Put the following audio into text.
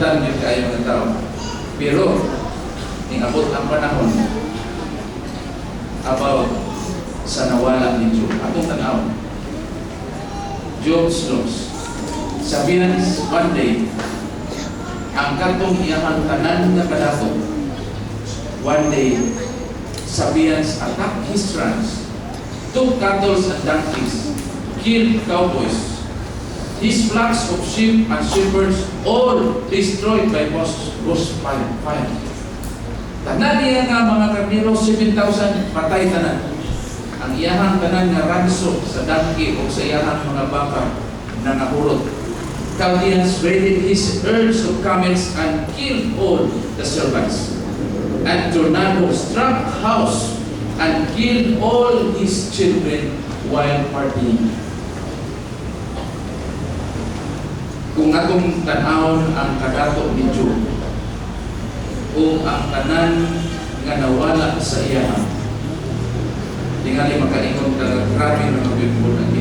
kalibutan yun kayo mga tao. Pero, inabot ang panahon about sa nawala ni Job. Atong tanaw, Job's loss. Sabihan, one day, ang katong iyang tanan na kadato, one day, sabihan, attack his ranch, took cattle and donkeys, killed cowboys, his flocks of sheep and shepherds, all destroyed by bush fire. Tanan niya nga mga karnero, 7,000 patay tanan. Ang iyahang tanan nga ranso sa donkey o sa iyahang mga baka na nahurot. Chaldeans raided his herds of camels and killed all the servants. And tornado struck house and killed all his children while partying. Kung atong tanawon ang kadato ni Job, o ang tanan nga nawala sa iyahan, tingali makaingon ka grabe na mabibod ang